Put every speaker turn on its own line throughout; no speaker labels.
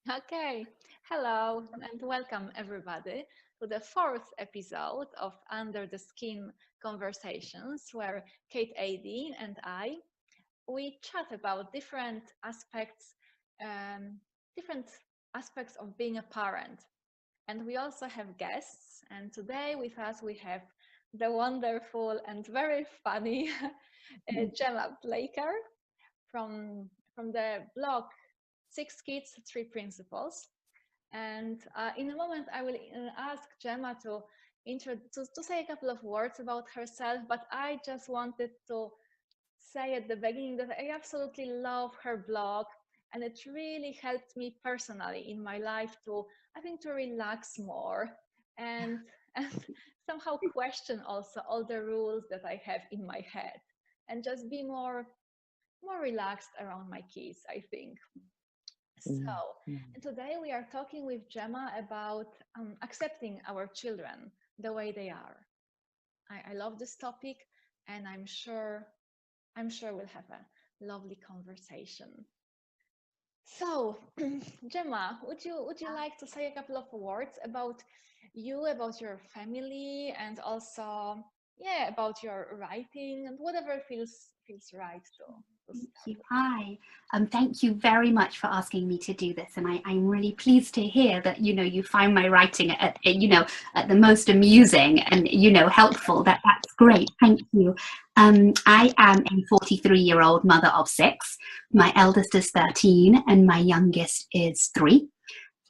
Okay, hello and welcome everybody to the fourth episode of Under the Skin Conversations, where Kate Adey and I we chat about um, different aspects of being a parent, and we also have guests. And today with us we have the wonderful and very funny Gemma Blaker from the blog Six Kids, Three Principles. And in a moment, I will ask Gemma to say a couple of words about herself. But I just wanted to say at the beginning that I absolutely love her blog, and it really helped me personally in my life to, I think, to relax more and and somehow question also all the rules that I have in my head, and just be more relaxed around my kids, I think. So, and today we are talking with Gemma about accepting our children the way they are. I love this topic, and I'm sure we'll have a lovely conversation. So, Gemma, would you like to say a couple of words about you, about your family, and also, yeah, about your writing and whatever feels right to
Thank
start
you.
with?
Hi. Thank you very much for asking me to do this. And I'm really pleased to hear that, you find my writing at the most amusing and, helpful. That's great. Thank you. I am a 43-year-old mother of six. My eldest is 13 and my youngest is 3.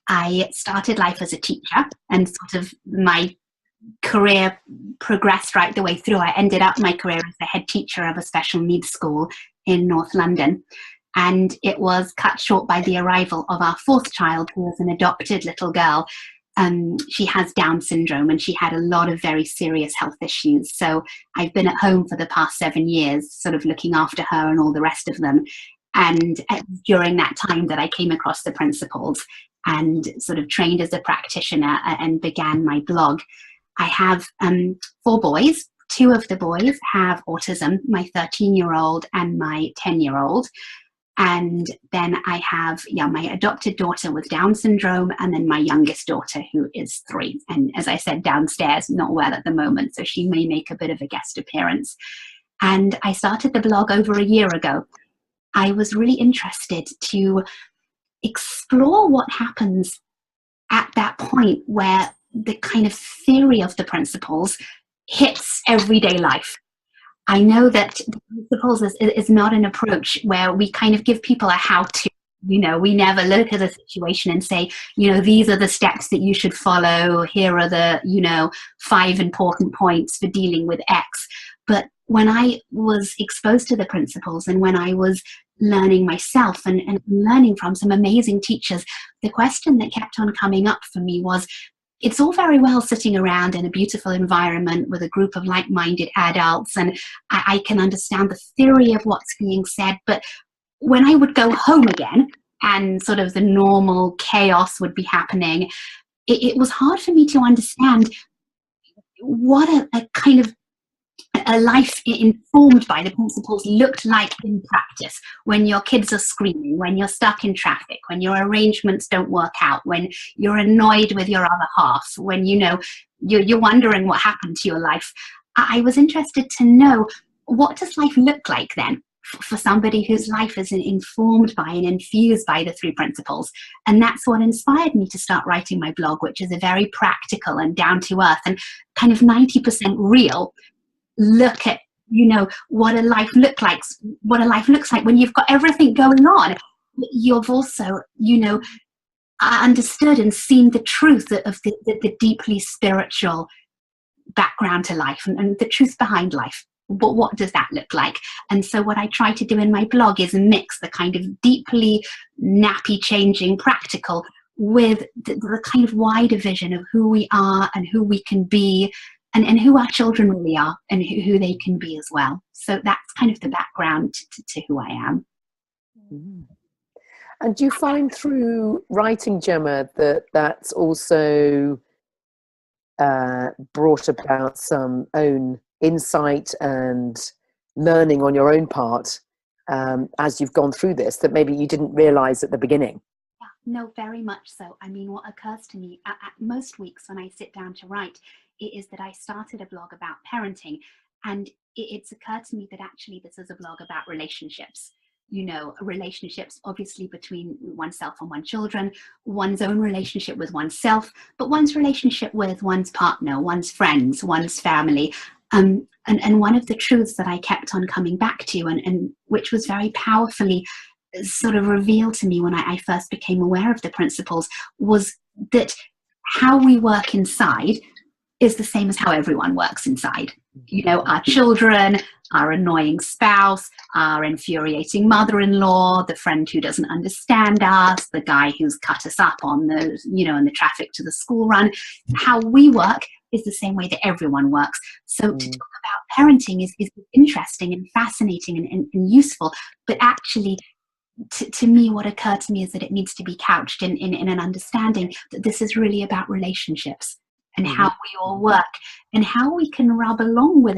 I started life as a teacher, and sort of my career progressed right the way through. I ended up my career as the head teacher of a special needs school in North London. And it was cut short by the arrival of our fourth child, who was an adopted little girl. She has Down syndrome and she had a lot of very serious health issues. So I've been at home for the past 7 years, sort of looking after her and all the rest of them. And during that time that I came across the principles and sort of trained as a practitioner and began my blog. I have 4 boys. 2 of the boys have autism, my 13-year-old and my 10-year-old. And then I have, my adopted daughter with Down syndrome, and then my youngest daughter, who is 3. And as I said, downstairs, not well at the moment, so she may make a bit of a guest appearance. And I started the blog over a year ago. I was really interested to explore what happens at that point where the kind of theory of the principles hits everyday life. I know that the principles is not an approach where we kind of give people a how-to. We never look at a situation and say, these are the steps that you should follow. Here are the, 5 important points for dealing with X. But when I was exposed to the principles and when I was learning myself and learning from some amazing teachers, the question that kept on coming up for me was, it's all very well sitting around in a beautiful environment with a group of like-minded adults, and I can understand the theory of what's being said, but when I would go home again and sort of the normal chaos would be happening, it was hard for me to understand what a kind of a life informed by the principles looked like in practice, when your kids are screaming, when you're stuck in traffic, when your arrangements don't work out, when you're annoyed with your other half, when you're wondering what happened to your life. I was interested to know, what does life look like then for somebody whose life is informed by and infused by the 3 principles? And that's what inspired me to start writing my blog, which is a very practical and down to earth and kind of 90% real look at what a life looks like when you've got everything going on. You've also understood and seen the truth of the deeply spiritual background to life and the truth behind life. But what does that look like? And so what I try to do in my blog is mix the kind of deeply nappy changing practical with the kind of wider vision of who we are and who we can be, and who our children really are and who they can be as well. So that's kind of the background to who I am.
And do you find through writing, Gemma, that's also brought about some own insight and learning on your own part as you've gone through this that maybe you didn't realise at the beginning?
No, very much so. I mean, what occurs to me at most weeks when I sit down to write is that I started a blog about parenting, and it's occurred to me that actually this is a blog about relationships. You know, relationships obviously between oneself and one's children, one's own relationship with oneself, but one's relationship with one's partner, one's friends, one's family. And one of the truths that I kept on coming back to, and which was very powerfully sort of revealed to me when I first became aware of the principles, was that how we work inside is the same as how everyone works inside. You know, our children, our annoying spouse, our infuriating mother-in-law, the friend who doesn't understand us, the guy who's cut us up on the, you know, in the traffic to the school run. How we work is the same way that everyone works. So to talk about parenting is interesting and fascinating and useful, but actually, to me, what occurred to me is that it needs to be couched in an understanding that this is really about relationships and how we all work and how we can rub along with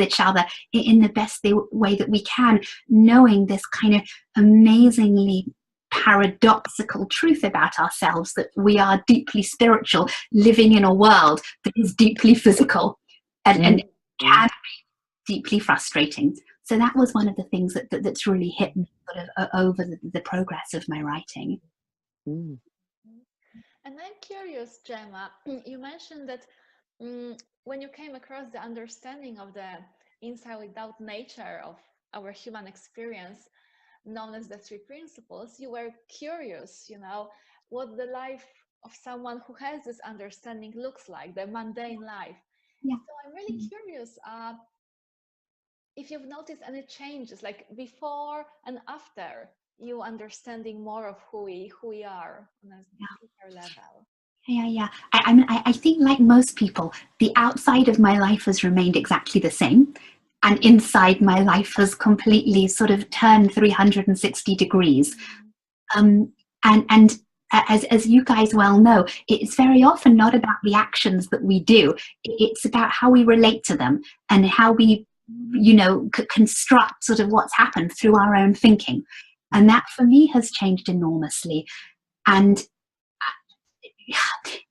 each other in the best way that we can, knowing this kind of amazingly paradoxical truth about ourselves, that we are deeply spiritual, living in a world that is deeply physical and can be deeply frustrating. So that was one of the things that's really hit me sort of over the progress of my writing.
And I'm curious, Gemma, you mentioned that when you came across the understanding of the inside without nature of our human experience, known as the three principles, you were curious, you know, what the life of someone who has this understanding looks like, the mundane life.
Yeah.
So I'm really curious if you've noticed any changes, like before and after you understanding more of who we are on a deeper level.
Yeah. I mean, I think like most people, the outside of my life has remained exactly the same. And inside my life has completely sort of turned 360 degrees. And as you guys well know, it's very often not about the actions that we do. It's about how we relate to them and how we, you know, construct sort of what's happened through our own thinking. And that for me has changed enormously. And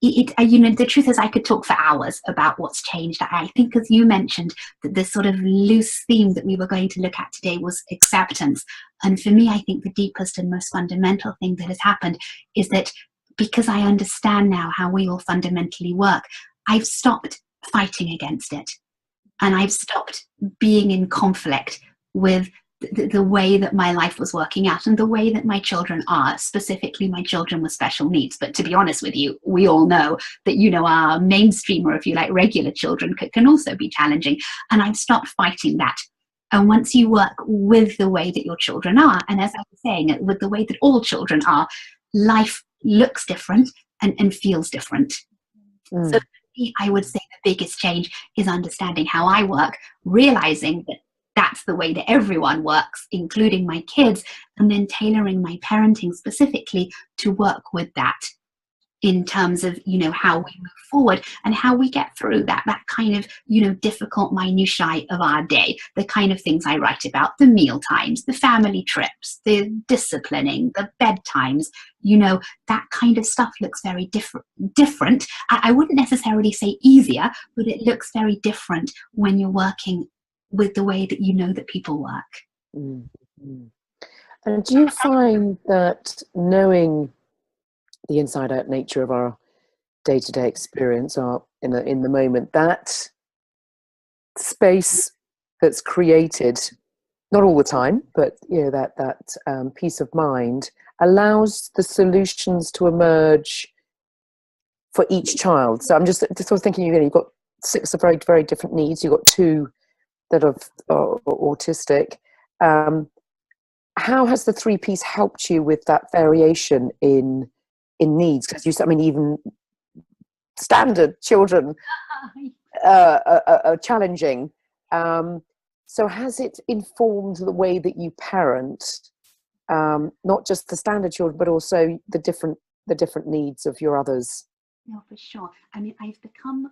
you know, the truth is I could talk for hours about what's changed. I think, as you mentioned, that the sort of loose theme that we were going to look at today was acceptance. And for me, I think the deepest and most fundamental thing that has happened is that because I understand now how we all fundamentally work, I've stopped fighting against it. And I've stopped being in conflict with the way that my life was working out and the way that my children are, specifically my children with special needs. But to be honest with you, we all know that, you know, our mainstream, or if you like, regular children can also be challenging. And I've stopped fighting that. And once you work with the way that your children are, and as I was saying, with the way that all children are, life looks different and feels different. So I would say the biggest change is understanding how I work, realizing that that's the way that everyone works, including my kids, and then tailoring my parenting specifically to work with that in terms of, you know, how we move forward and how we get through that kind of, you know, difficult minutiae of our day, the kind of things I write about, the meal times, the family trips, the disciplining, the bedtimes, you know, that kind of stuff looks very different. I wouldn't necessarily say easier, but it looks very different when you're working with the way that you know that people work.
And do you find that knowing the inside out nature of our day-to-day experience, in the moment, that space that's created, not all the time, but you know, that peace of mind allows the solutions to emerge for each child? So I'm just sort of thinking, you know, you've got 6 of very, very different needs. You've got 2 that are autistic. How has the 3-piece helped you with that variation in needs? Because I mean, even standard children are challenging. So has it informed the way that you parent, not just the standard children, but also the different needs of your others?
No, for sure. I mean, I've become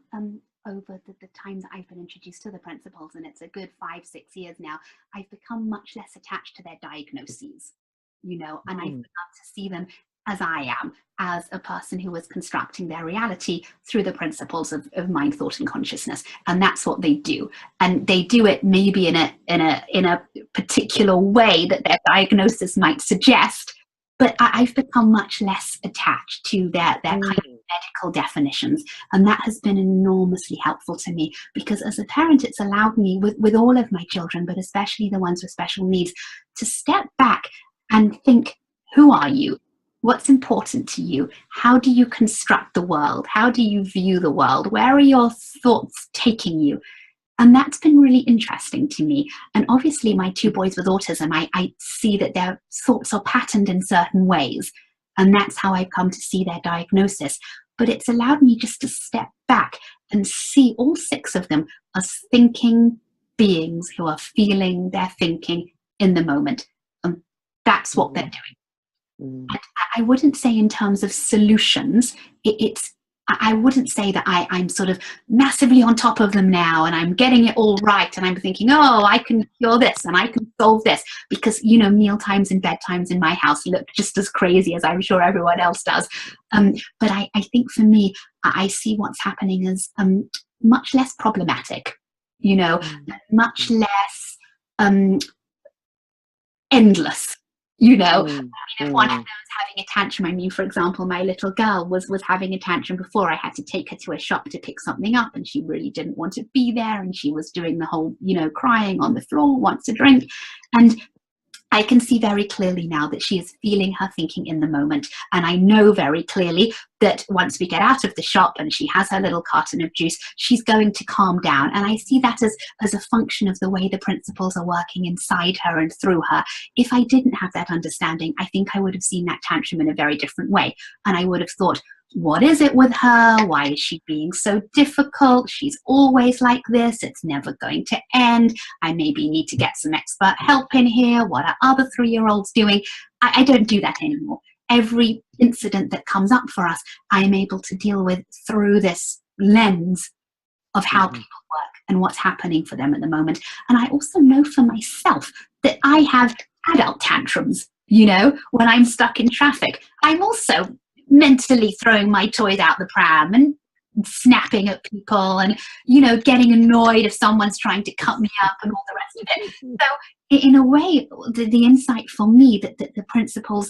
over the time that I've been introduced to the principles, and it's a good 5-6 years now, I've become much less attached to their diagnoses, you know, and I've begun to see them as I am, as a person who is constructing their reality through the principles of mind, thought, and consciousness. And that's what they do. And they do it maybe in a particular way that their diagnosis might suggest. But I've become much less attached to their kind of medical definitions. And that has been enormously helpful to me, because as a parent, it's allowed me with all of my children, but especially the ones with special needs, to step back and think, who are you? What's important to you? How do you construct the world? How do you view the world? Where are your thoughts taking you? And that's been really interesting to me. And obviously my 2 boys with autism, I see that their thoughts are patterned in certain ways. And that's how I've come to see their diagnosis. But it's allowed me just to step back and see all 6 of them as thinking beings who are feeling their thinking in the moment. And that's what they're doing. And I wouldn't say in terms of solutions, I wouldn't say that I'm sort of massively on top of them now and I'm getting it all right and I'm thinking, oh, I can cure this and I can solve this, because, you know, meal times and bedtimes in my house look just as crazy as I'm sure everyone else does. But I think for me, I see what's happening as much less problematic, you know, much less endless. You know, if one of them was having a tantrum, I mean, for example, my little girl was having a tantrum before. I had to take her to a shop to pick something up, and she really didn't want to be there, and she was doing the whole, you know, crying on the floor, wants a drink. And I can see very clearly now that she is feeling her thinking in the moment. And I know very clearly that once we get out of the shop and she has her little carton of juice, she's going to calm down. And I see that as a function of the way the principles are working inside her and through her. If I didn't have that understanding, I think I would have seen that tantrum in a very different way. And I would have thought, what is it with her? Why is she being so difficult? She's always like this. It's never going to end. I maybe need to get some expert help in here. What are other 3-year-olds doing? I don't do that anymore. Every incident that comes up for us, I am able to deal with through this lens of how people work and what's happening for them at the moment. And I also know for myself that I have adult tantrums, you know, when I'm stuck in traffic. I'm also mentally throwing my toys out the pram and snapping at people and, you know, getting annoyed if someone's trying to cut me up and all the rest of it. So in a way, the insight for me that the principles,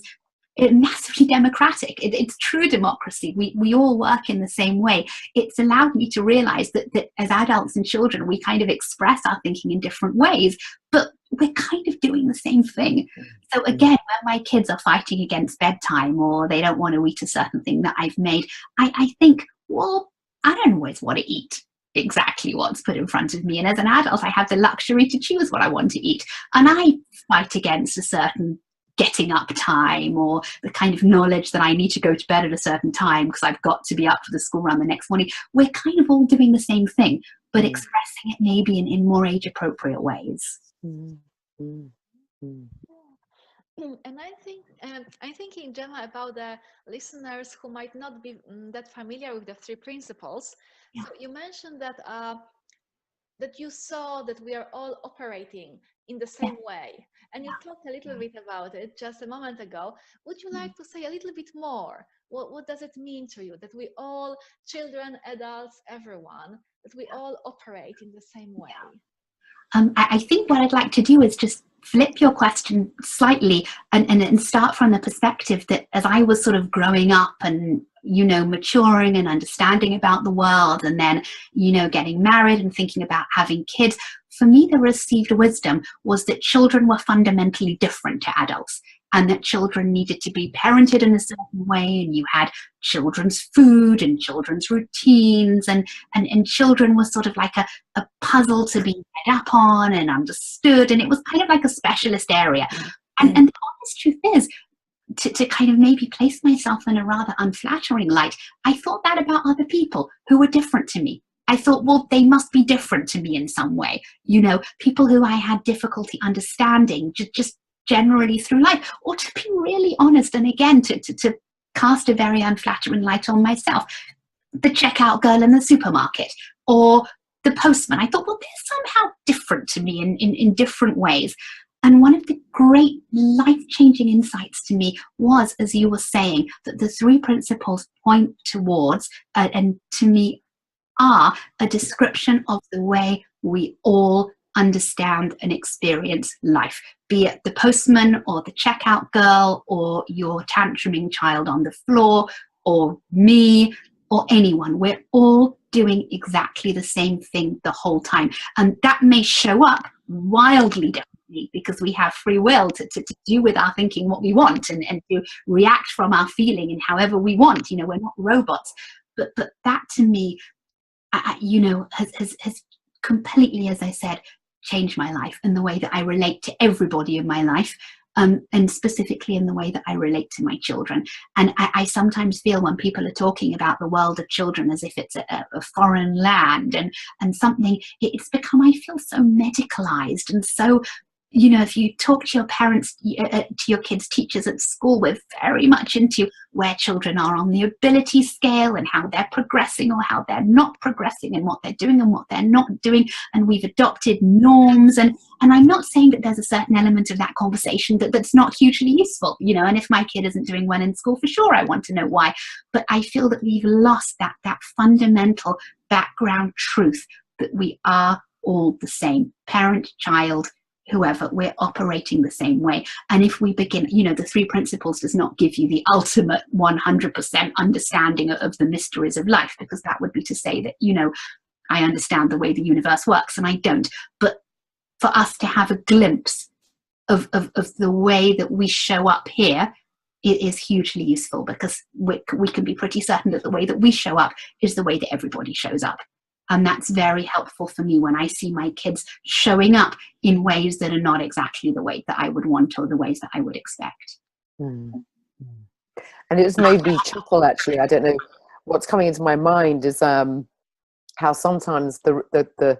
it's massively democratic. It's true democracy. We all work in the same way. It's allowed me to realize that as adults and children, we kind of express our thinking in different ways, but we're kind of doing the same thing. So again, when my kids are fighting against bedtime or they don't want to eat a certain thing that I've made, I think, well, I don't always want to eat exactly what's put in front of me. And as an adult, I have the luxury to choose what I want to eat. And I fight against a certain getting up time or the kind of knowledge that I need to go to bed at a certain time because I've got to be up for the school run the next morning. We're kind of all doing the same thing, but expressing it maybe in more age appropriate ways.
And I'm thinking, Gemma, about the listeners who might not be that familiar with the 3 principles. Yeah. So you mentioned that that you saw that we are all operating in the same way, and you talked a little bit about it just a moment ago. Would you like to say a little bit more? What does it mean to you that we all, children, adults, everyone, that we all operate in the same way?
I think what I'd like to do is just flip your question slightly and start from the perspective that as I was sort of growing up and, you know, maturing and understanding about the world and then, you know, getting married and thinking about having kids, for me, the received wisdom was that children were fundamentally different to adults and that children needed to be parented in a certain way, and you had children's food and children's routines, and children was sort of like a puzzle to be read up on and understood, and it was kind of like a specialist area. And the honest truth is, to kind of maybe place myself in a rather unflattering light, I thought that about other people who were different to me. I thought, well, they must be different to me in some way. You know, people who I had difficulty understanding just generally through life, or to be really honest, and again, to cast a very unflattering light on myself, the checkout girl in the supermarket or the postman. I thought, well, they're somehow different to me in different ways. And one of the great life-changing insights to me was, as you were saying, that the three principles point towards, and to me are a description of the way we all understand and experience life, be it the postman or the checkout girl or your tantruming child on the floor or me or anyone. We're all doing exactly the same thing the whole time. And that may show up wildly differently because we have free will to do with our thinking what we want and to react from our feeling and however we want. You know, we're not robots. But that to me, you know, has completely, as I said, changed my life and the way that I relate to everybody in my life. And specifically in the way that I relate to my children. And I sometimes feel when people are talking about the world of children as if it's a foreign land and something, it's become, I feel, so medicalized and so, you know, if you talk to your parents, to your kids' teachers at school, we're very much into where children are on the ability scale and how they're progressing or how they're not progressing and what they're doing and what they're not doing. And we've adopted norms. And I'm not saying that there's a certain element of that conversation that's not hugely useful, you know, and if my kid isn't doing well in school, for sure, I want to know why. But I feel that we've lost that fundamental background truth that we are all the same, parent, child, whoever, we're operating the same way. And if we begin, you know, the three principles does not give you the ultimate 100% understanding of the mysteries of life, because that would be to say that, you know, I understand the way the universe works and I don't. But for us to have a glimpse of the way that we show up here, it is hugely useful, because we can be pretty certain that the way that we show up is the way that everybody shows up. And that's very helpful for me when I see my kids showing up in ways that are not exactly the way that I would want or the ways that I would expect.
Mm. And it has made me chuckle, actually. I don't know, what's coming into my mind is how sometimes the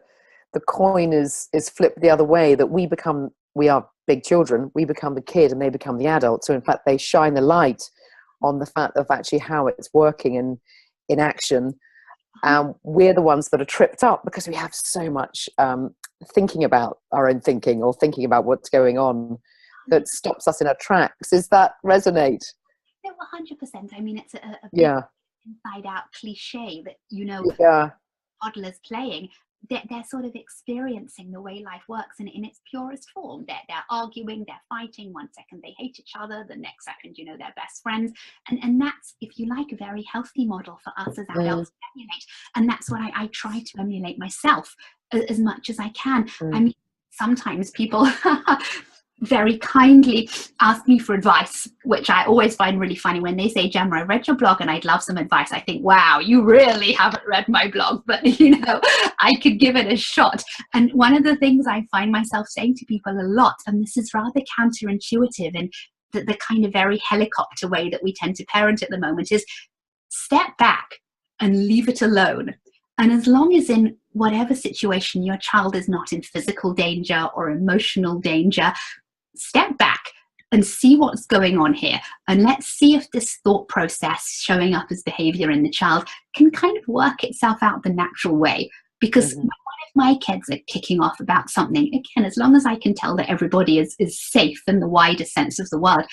coin is flipped the other way, that we are big children, we become the kid and they become the adult. So in fact, they shine the light on the fact of actually how it's working in action. We're the ones that are tripped up because we have so much thinking about our own thinking or thinking about what's going on that stops us in our tracks. Does that resonate?
No, 100%. I mean, it's a big inside out cliche that, you know, toddlers playing, they're sort of experiencing the way life works in its purest form. They're arguing, they're fighting. One second they hate each other, the next second, you know, they're best friends. And that's, if you like, a very healthy model for us as adults to emulate. And that's what I try to emulate myself as much as I can. I mean, sometimes people very kindly ask me for advice, which I always find really funny when they say, Gemma, I read your blog and I'd love some advice. I think, wow, you really haven't read my blog, but you know, I could give it a shot. And one of the things I find myself saying to people a lot, and this is rather counterintuitive in the kind of very helicopter way that we tend to parent at the moment, is step back and leave it alone. And as long as in whatever situation your child is not in physical danger or emotional danger, step back and see what's going on here. And let's see if this thought process showing up as behavior in the child can kind of work itself out the natural way. Because when my kids are kicking off about something, again, as long as I can tell that everybody is safe in the wider sense of the word,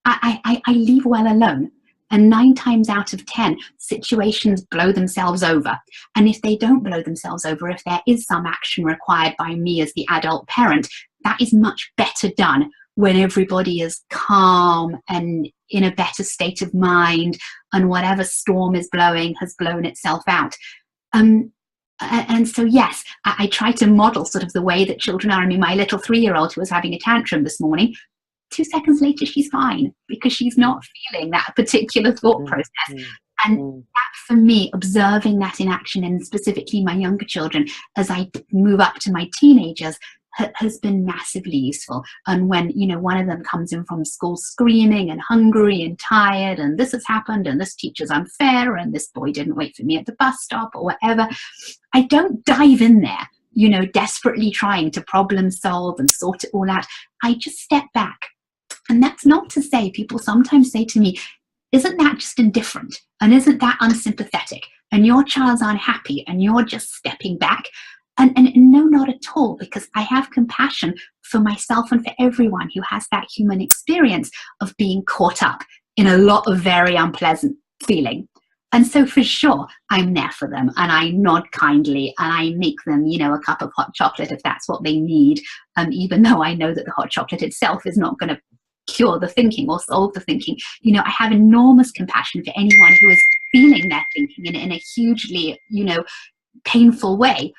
I leave well alone. And 9 times out of 10, situations blow themselves over. And if they don't blow themselves over, if there is some action required by me as the adult parent, that is much better done when everybody is calm and in a better state of mind, and whatever storm is blowing has blown itself out. And so, yes, I try to model sort of the way that children are. I mean, my little 3-year-old who was having a tantrum this morning, 2 seconds later, she's fine because she's not feeling that particular thought process. And that, for me, observing that in action, and specifically my younger children, as I move up to my teenagers, has been massively useful. And when, you know, one of them comes in from school screaming and hungry and tired, and this has happened, and this teacher's unfair, and this boy didn't wait for me at the bus stop, or whatever, I don't dive in there, you know, desperately trying to problem solve and sort it all out. I just step back. And that's not to say, people sometimes say to me, isn't that just indifferent? And isn't that unsympathetic? And your child's unhappy and you're just stepping back. And no, not at all, because I have compassion for myself and for everyone who has that human experience of being caught up in a lot of very unpleasant feeling. And so for sure, I'm there for them, and I nod kindly, and I make them, you know, a cup of hot chocolate if that's what they need, even though I know that the hot chocolate itself is not going to cure the thinking or solve the thinking. You know, I have enormous compassion for anyone who is feeling their thinking in a hugely, you know, painful way.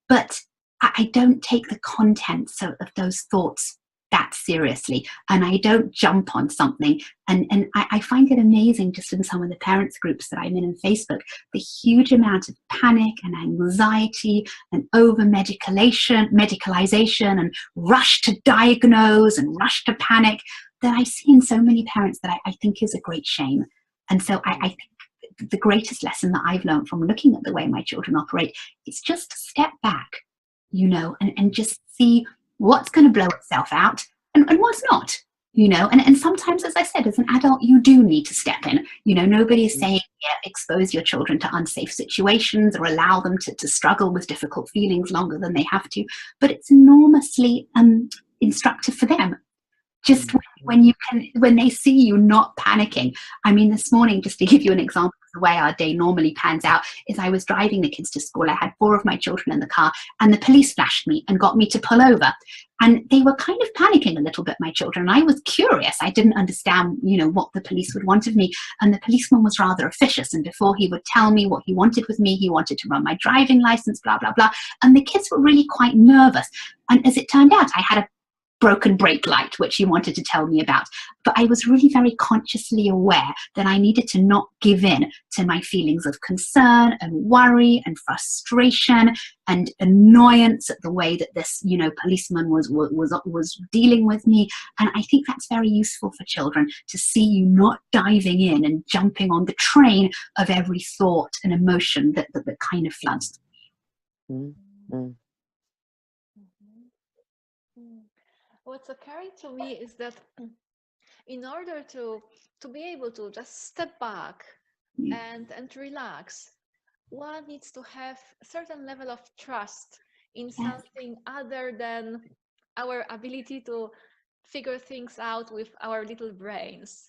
But I don't take the contents of those thoughts that seriously, and I don't jump on something. And I find it amazing, just in some of the parents groups that I'm in Facebook, the huge amount of panic and anxiety and over medicalization and rush to diagnose and rush to panic that I see in so many parents that I think is a great shame. And so I think the greatest lesson that I've learned from looking at the way my children operate is just to step back, you know, and just see what's going to blow itself out and what's not, you know. And sometimes, as I said, as an adult, you do need to step in. You know, nobody is saying, yeah, expose your children to unsafe situations or allow them to struggle with difficult feelings longer than they have to. But it's enormously instructive for them. Just when they see you not panicking. I mean, this morning, just to give you an example of the way our day normally pans out, is I was driving the kids to school. I had 4 of my children in the car, and the police flashed me and got me to pull over. And they were kind of panicking a little bit, my children. I was curious. I didn't understand, you know, what the police would want of me. And the policeman was rather officious. And before he would tell me what he wanted with me, he wanted to run my driving license, blah, blah, blah. And the kids were really quite nervous. And as it turned out, I had a broken brake light, which he wanted to tell me about. But I was really very consciously aware that I needed to not give in to my feelings of concern and worry and frustration and annoyance at the way that this, you know, policeman was dealing with me. And I think that's very useful for children, to see you not diving in and jumping on the train of every thought and emotion that kind of floods.
Mm-hmm.
What's occurring to me is that in order to be able to just step back and relax, one needs to have a certain level of trust in something other than our ability to figure things out with our little brains.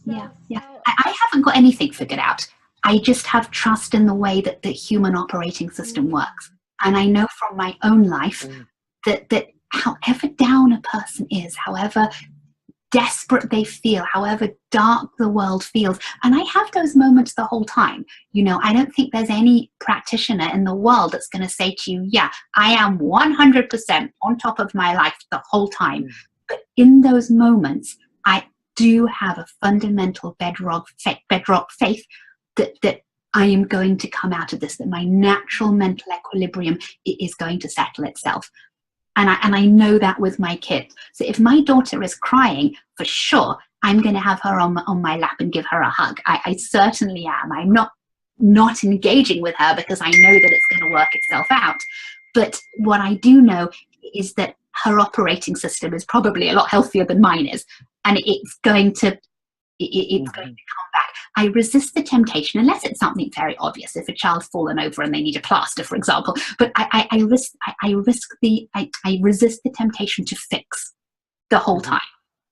I haven't got anything figured out. I just have trust in the way that the human operating system works. And I know from my own life that however down a person is, however desperate they feel, however dark the world feels, and I have those moments the whole time. You know, I don't think there's any practitioner in the world that's going to say to you, yeah, I am 100% on top of my life the whole time. But in those moments, I do have a fundamental bedrock faith that I am going to come out of this, that my natural mental equilibrium is going to settle itself. And I know that with my kids. So if my daughter is crying, for sure, I'm going to have her on my lap and give her a hug. I certainly am. I'm not engaging with her because I know that it's going to work itself out. But what I do know is that her operating system is probably a lot healthier than mine is. And it's going to come back. I resist the temptation, unless it's something very obvious, if a child's fallen over and they need a plaster, for example. But I resist the temptation to fix the whole time,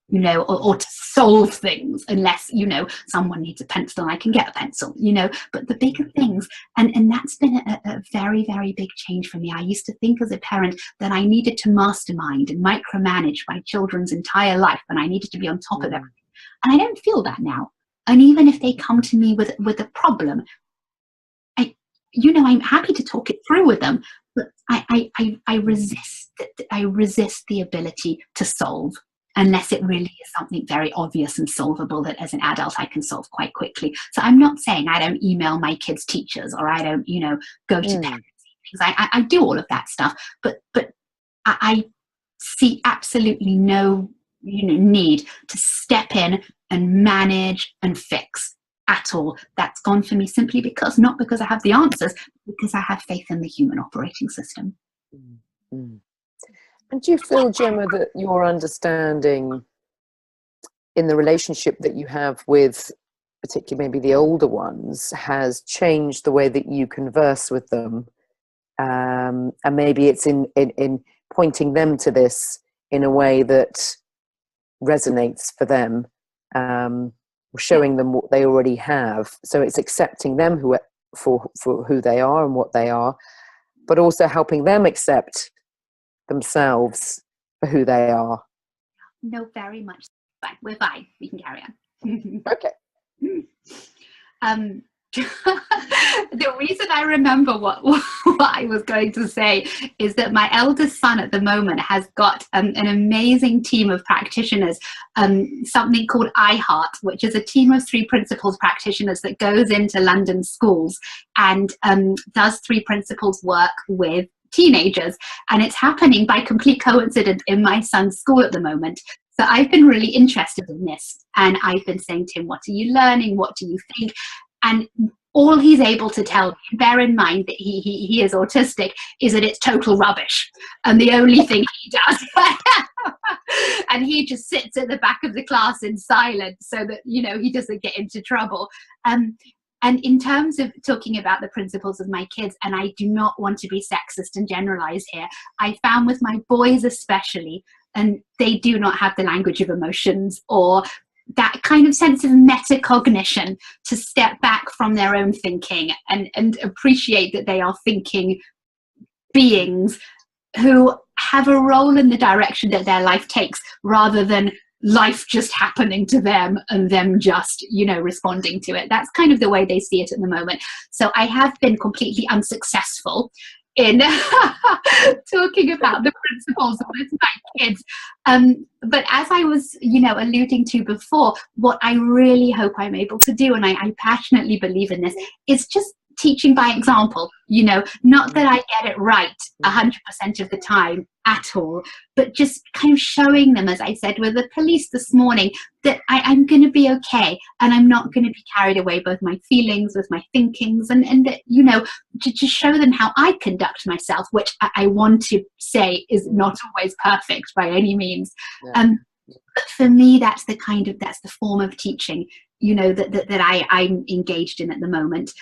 you know, or to solve things, unless, you know, someone needs a pencil and I can get a pencil, you know. But the bigger things, and that's been a very, very big change for me. I used to think as a parent that I needed to mastermind and micromanage my children's entire life, and I needed to be on top of everything. And I don't feel that now. And even if they come to me with a problem, I'm happy to talk it through with them, but I resist the ability to solve, unless it really is something very obvious and solvable that as an adult I can solve quite quickly. So I'm not saying I don't email my kids' teachers, or I don't, you know, go to parents' meetings. I do all of that stuff, but I see absolutely no, you know, need to step in and manage and fix at all. That's gone for me simply because, not because I have the answers, because I have faith in the human operating system.
And do you feel, Gemma, that your understanding in the relationship that you have with particularly maybe the older ones has changed the way that you converse with them and maybe it's in pointing them to this in a way that resonates for them, showing them what they already have. So it's accepting them for who they are and what they are, but also helping them accept themselves for who they are.
No, very much. Fine. We're fine. We can carry on.
Okay.
The reason I remember what I was going to say is that my eldest son at the moment has got an amazing team of practitioners, something called iHeart, which is a team of 3 principles practitioners that goes into London schools and does 3 principles work with teenagers. And it's happening by complete coincidence in my son's school at the moment. So I've been really interested in this, and I've been saying to him, what are you learning? What do you think? And all he's able to tell me, bear in mind that he is autistic, is that it's total rubbish. And the only thing he does, and he just sits at the back of the class in silence so that, you know, he doesn't get into trouble. And in terms of talking about the principles of my kids, and I do not want to be sexist and generalize here, I found with my boys especially, and they do not have the language of emotions or that kind of sense of metacognition to step back from their own thinking and appreciate that they are thinking beings who have a role in the direction that their life takes, rather than life just happening to them and them just, you know, responding to it. That's kind of the way they see it at the moment. So I have been completely unsuccessful in talking about the principles with my kids. But as I was, you know, alluding to before, what I really hope I'm able to do, and I passionately believe in this, is just teaching by example, you know, not that I get it right 100% of the time at all, but just kind of showing them, as I said with the police this morning, that I'm going to be okay, and I'm not going to be carried away by my feelings, with my thinkings, and that, you know, to show them how I conduct myself, which I want to say is not always perfect by any means.
Yeah.
But for me, that's the form of teaching, you know, that I'm engaged in at the moment.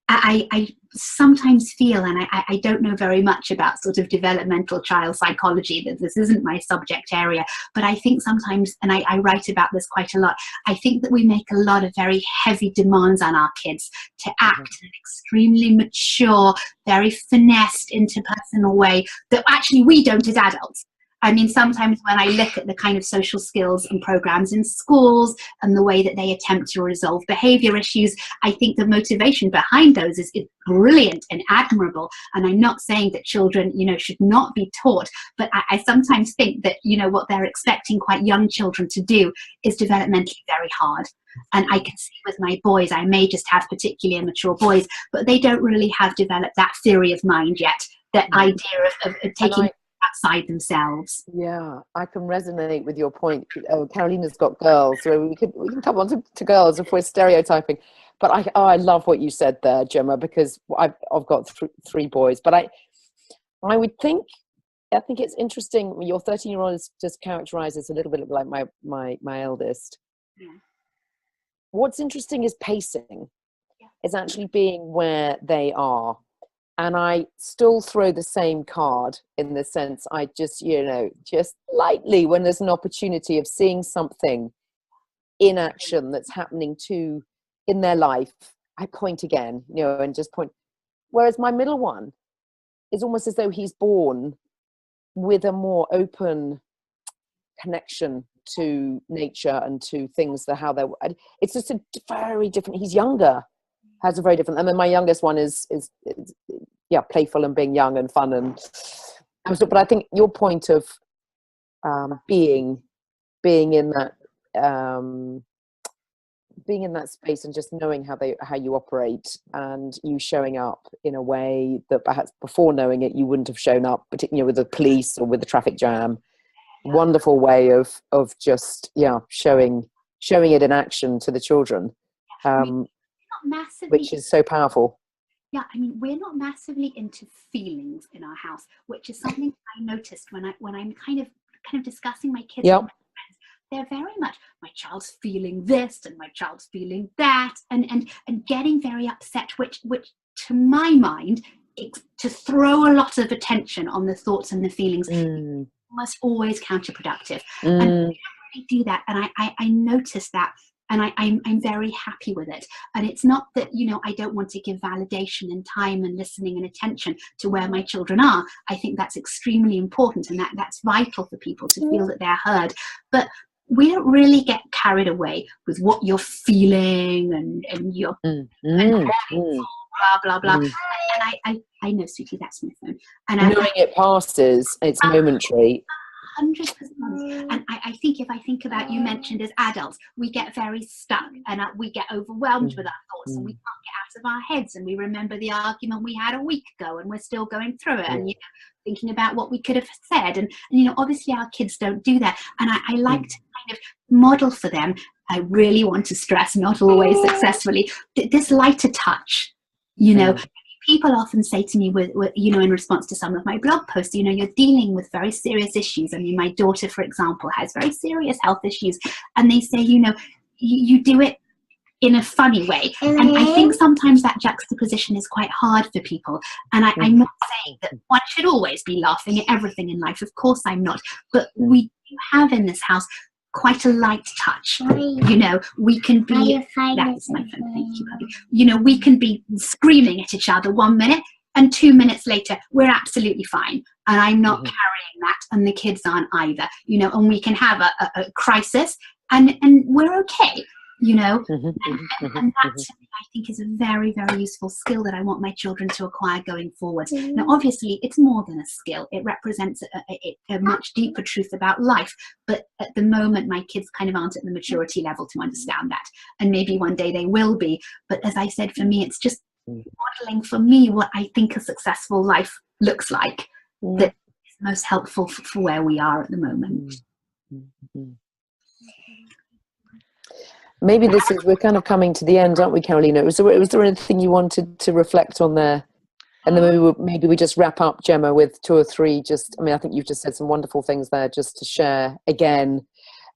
I sometimes feel, and I don't know very much about sort of developmental child psychology, that this isn't my subject area, but I think sometimes, and I write about this quite a lot, I think that we make a lot of very heavy demands on our kids to act in an extremely mature, very finessed, interpersonal way that actually we don't as adults. I mean, sometimes when I look at the kind of social skills and programs in schools and the way that they attempt to resolve behavior issues, I think the motivation behind those is brilliant and admirable. And I'm not saying that children, you know, should not be taught, but I sometimes think that, you know, what they're expecting quite young children to do is developmentally very hard. And I can see with my boys, I may just have particularly immature boys, but they don't really have developed that theory of mind yet, that idea of taking outside themselves.
Yeah, I can resonate with your point. Carolina's got girls, so we can come on to girls if we're stereotyping. But I love what you said there, Gemma, because I've got 3 boys. But I think it's interesting. Your 13-year-old is just characterized as a little bit like my eldest.
Yeah.
What's interesting is pacing.
Yeah.
It's actually being where they are. And I still throw the same card, in the sense I just, you know, just lightly, when there's an opportunity of seeing something in action that's happening in their life, I point again, you know, and just point. Whereas my middle one is almost as though he's born with a more open connection to nature and to things, it's just a very different, he's younger, has a very different, and then my youngest one is playful and being young and fun, and so, but I think your point of being in that space and just knowing how you operate, and you showing up in a way that perhaps before knowing it you wouldn't have shown up, particularly with the police or with the traffic jam. Wonderful way of just showing it in action to the children, which is so powerful.
Yeah, I mean, we're not massively into feelings in our house, which is something I noticed when I'm kind of discussing my kids.
Yep.
With my friends. They're very much, my child's feeling this and my child's feeling that, and getting very upset, which to my mind to throw a lot of attention on the thoughts and the feelings
Mm.
almost always counterproductive.
Mm.
And we don't really do that. And I notice that, and I'm very happy with it. And it's not that, you know, I don't want to give validation and time and listening and attention to where my children are. I think that's extremely important, and that's vital for people to feel that they're heard. But we don't really get carried away with what you're feeling and your blah blah blah. And I know, sweetie, that's my phone. And
knowing it passes, it's momentary.
100%. And I think if I think about, you mentioned as adults, we get very stuck and we get overwhelmed with our thoughts, and we can't get out of our heads, and we remember the argument we had a week ago and we're still going through it, and, you know, thinking about what we could have said. And you know, obviously our kids don't do that. And I like to kind of model for them, I really want to stress, not always successfully, this lighter touch, you know. People often say to me, with, you know, in response to some of my blog posts, you know, you're dealing with very serious issues. I mean, my daughter, for example, has very serious health issues, and they say, you know, you do it in a funny way. And I think sometimes that juxtaposition is quite hard for people. And I'm not saying that one should always be laughing at everything in life. Of course I'm not. But we do have in this house quite a light touch. You know, we can be, that's my phone, thank you, Bobby. You know, we can be screaming at each other 1 minute, and 2 minutes later we're absolutely fine, and I'm not carrying that, and the kids aren't either, you know. And we can have a crisis, and we're okay, you know. And that, I think, is a very, very useful skill that I want my children to acquire going forward. Now, obviously, it's more than a skill. It represents a much deeper truth about life. But at the moment, my kids kind of aren't at the maturity level to understand that. And maybe one day they will be. But as I said, for me, it's just modeling for me what I think a successful life looks like. That is most helpful for where we are at the moment.
Maybe this is, we're kind of coming to the end, aren't we, Carolina? Was there anything you wanted to reflect on there? And then maybe we just wrap up, Gemma, with 2 or 3, just, I mean, I think you've just said some wonderful things there, just to share again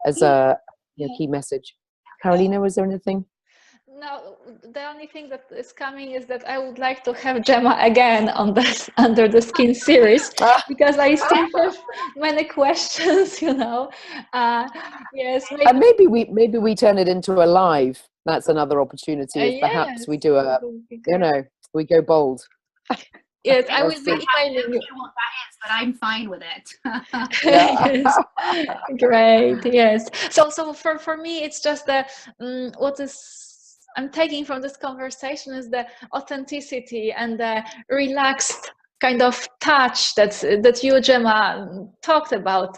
as a key message. Carolina, was there anything?
No, the only thing that is coming is that I would like to have Gemma again on this Under the Skin series, because I still have many questions, you know. Yes, maybe.
And maybe we turn it into a live. That's another opportunity. Perhaps we do you know, we go bold.
Yes, I will be emailing you
what that is, but I'm fine with it.
Yes. Great. Yes. So for me, it's just the what is I'm taking from this conversation is the authenticity and the relaxed kind of touch that you, Gemma, talked about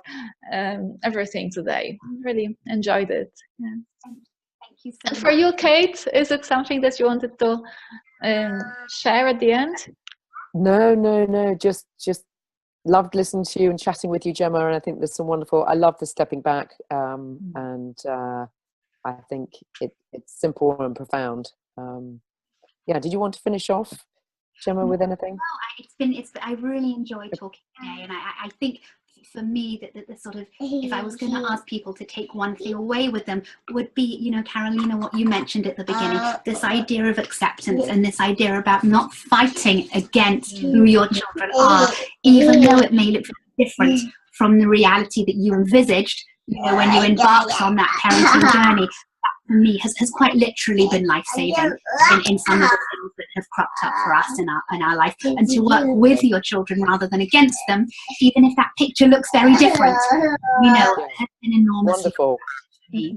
everything today. Really enjoyed it. Yeah.
Thank you so
And
much.
for you, Kate, is it something that you wanted to share at the end?
No. Just loved listening to you and chatting with you, Gemma. And I think there's some wonderful. I love the stepping back, and I think it's simple and profound. Did you want to finish off, Gemma, with anything?
Well, I really enjoyed talking today, and I think for me that the sort of, if I was going to ask people to take one thing away with them, would be, you know, Carolina, what you mentioned at the beginning, this idea of acceptance and this idea about not fighting against who your children are, even though it may look different from the reality that you envisaged, you know, when you embarked on that parenting journey. For me has quite literally been life-saving in some of the things that have cropped up for us in our life, and to work with your children rather than against them, even if that picture looks very different, you know, has been enormous.
Wonderful.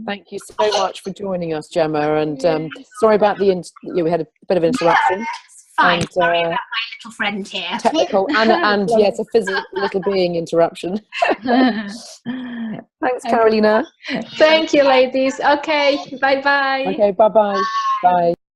Thank you so much for joining us, Gemma, and sorry about we had a bit of interruption.
Fine.
And,
sorry about my little friend here.
Technical and yes, a physical little being interruption. Thanks, Carolina.
Thank you, ladies. Okay, bye-bye.
Okay, bye-bye. Bye.